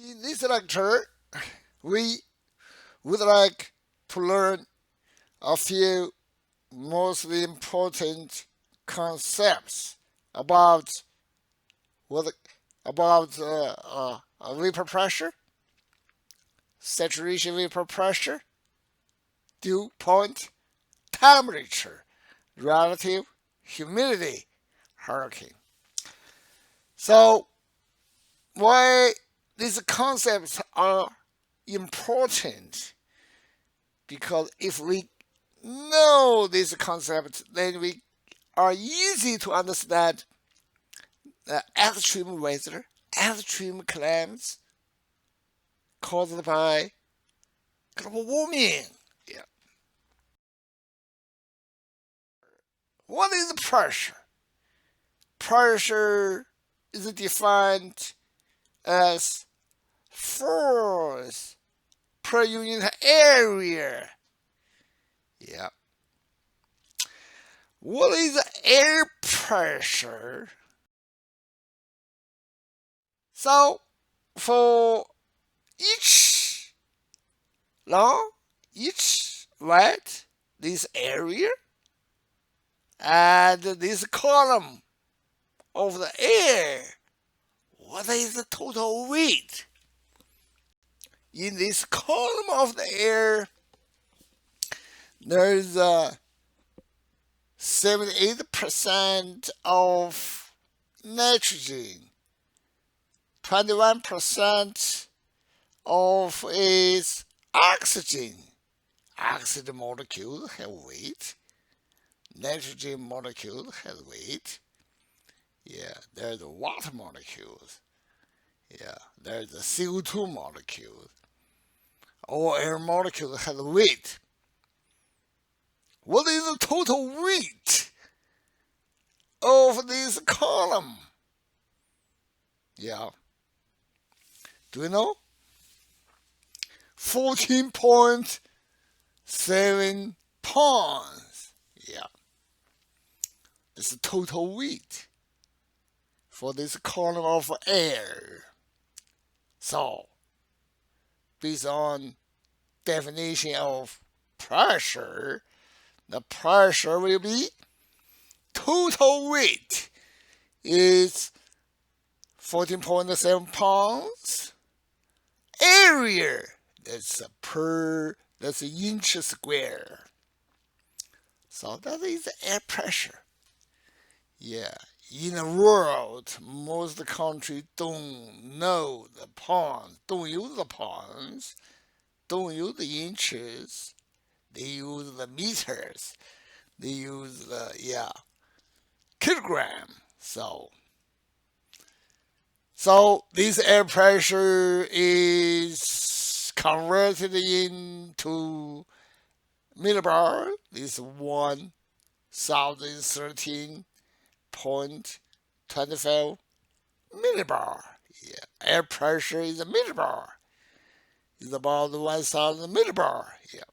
In this lecture, we would like to learn a few most important concepts about what about vapor pressure, saturation vapor pressure, dew point, temperature, relative humidity, hurricane. So, why these concepts are important? Because if we know these concepts, then we are easy to understand extreme weather, extreme climates caused by global warming. Yeah. What is pressure? Pressure is defined as force per unit area. Yeah. What is air pressure? So, for each long, each wide, this area and this column of the air, what is the total weight? In this column of the air, there is 78% of nitrogen, 21% of its oxygen. Oxygen molecule have weight. Nitrogen molecule has weight. Yeah, there's the water molecules. Yeah, there's the CO2 molecule. All air molecules have weight. What is the total weight of this column? Yeah. Do you know? 14.7 pounds. Yeah. It's the total weight for this column of air. So, based on definition of pressure, the pressure will be total weight is 14.7 pounds. Area, that's an inch square. So that is air pressure. Yeah, in the world, most countries don't know the pounds, don't use the pounds, don't use the inches. They use the meters. They use the kilogram. So this air pressure is converted into millibar. This 1013.25 millibar. Yeah, air pressure is a millibar. It's about 1000 millibar. Yeah.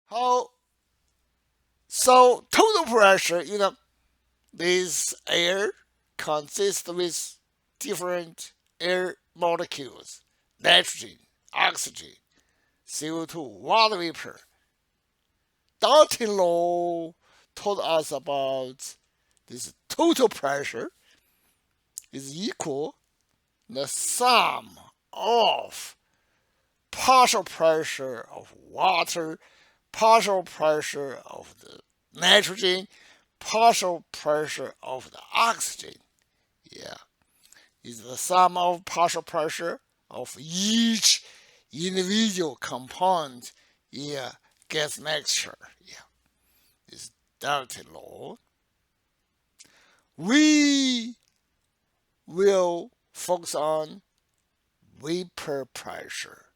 How? So total pressure, this air consists with different air molecules: nitrogen, oxygen, CO2, water vapor. Dalton law told us about this total pressure is equal the sum of partial pressure of water, partial pressure of the nitrogen, partial pressure of the oxygen. Yeah, is the sum of partial pressure of each individual component in a gas mixture. Yeah, is Dalton law. We will focus on vapor pressure.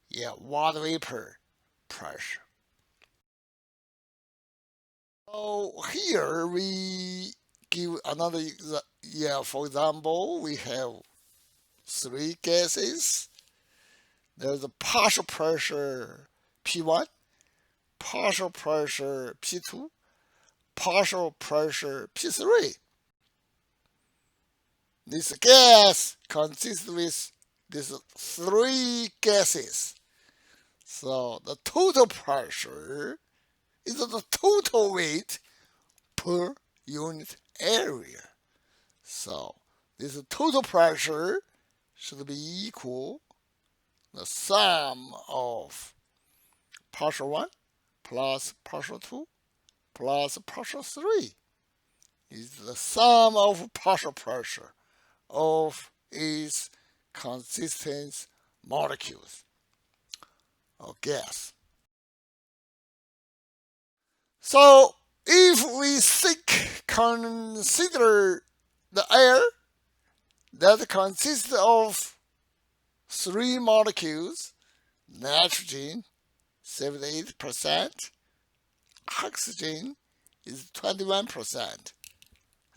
Yeah, water vapor pressure. So here we give another, for example, we have three gases. There's a partial pressure P1, partial pressure P2, partial pressure P3. This gas consists with these three gases. So the total pressure is the total weight per unit area. So this total pressure should be equal the sum of partial 1 plus partial 2 plus partial 3 is the sum of partial pressure of its consistent molecules of gas. So if we consider the air that consists of three molecules, nitrogen 78%, oxygen is 21%,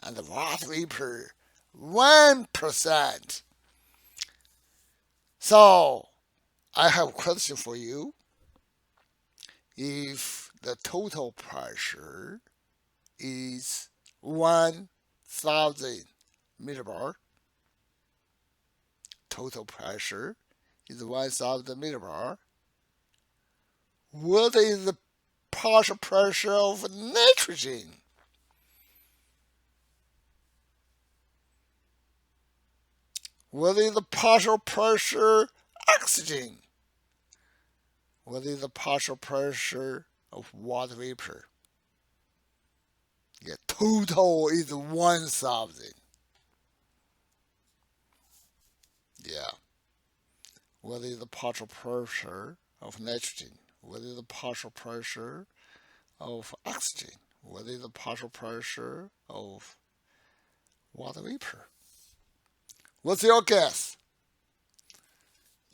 and the water vapor 1%. So I have a question for you. If the total pressure is 1,000 millibar, total pressure is 1,000 millibar, what is the partial pressure of nitrogen? What is the partial pressure of oxygen? What is the partial pressure of water vapor? Yeah, total is 1,000. Yeah. What is the partial pressure of nitrogen? What is the partial pressure of oxygen? What is the partial pressure of water vapor? What's your guess?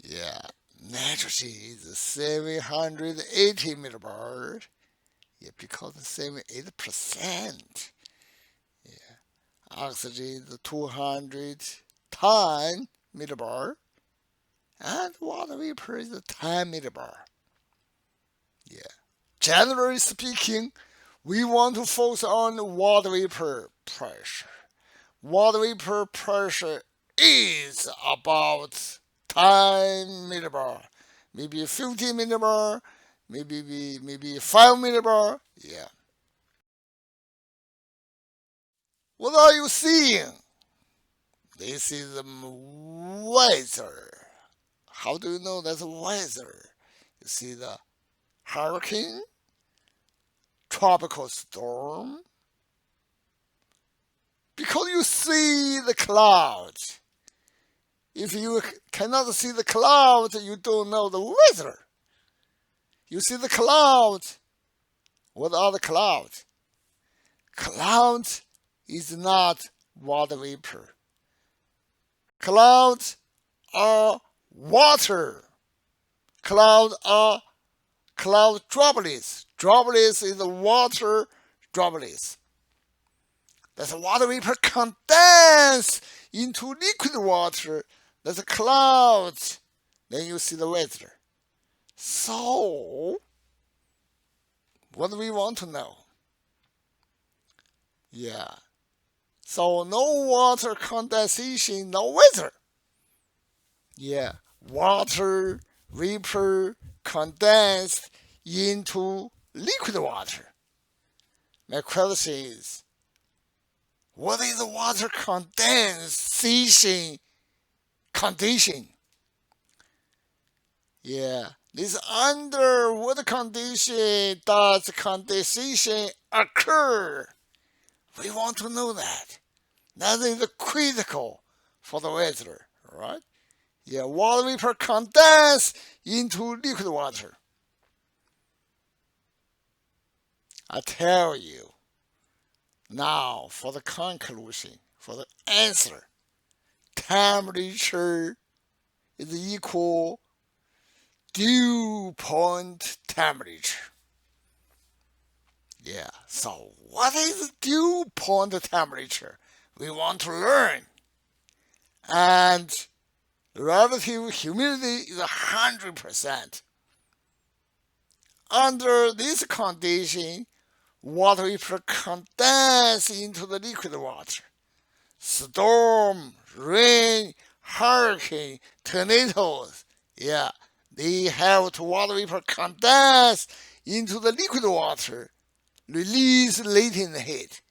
Yeah, nitrogen is 780 millibar. Yeah, because it's 78%. Yeah, oxygen is 210 millibar, and water vapor is 10 millibar. Yeah. Generally speaking, we want to focus on water vapor pressure. Water vapor pressure is about 10 millibar, maybe 50 millibar, maybe 5 millibar. Yeah. What are you seeing? This is the weather. How do you know that's weather? You see the hurricane, tropical storm, because you see the clouds. If you cannot see the clouds, you don't know the weather. You see the clouds. What are the clouds? Clouds is not water vapor. Clouds are water. Clouds are cloud droplets. Droplets is the water droplets. That's water vapor condense into liquid water. That's clouds. Then you see the weather. So, what do we want to know? Yeah. So no water condensation, no weather. Yeah. Water vapor condensed into liquid water. My question is, what is the water condensation condition? Yeah, this under what condition does condensation occur? We want to know that. That is critical for the weather, right? Yeah, water vapor condense into liquid water. I tell you, now for the conclusion, for the answer, temperature is equal dew point temperature. Yeah, so what is dew point temperature? We want to learn. And relative humidity is 100%. Under this condition, water vapor condense into the liquid water. storm, rain, hurricane, tornadoes. Yeah, they have to water vapor condense into the liquid water, release latent heat.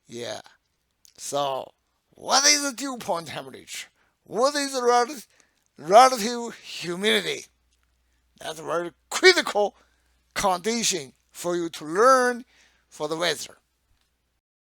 Yeah. So, what is the dew point temperature? What is the relative humidity? That's a very critical condition for you to learn for the weather.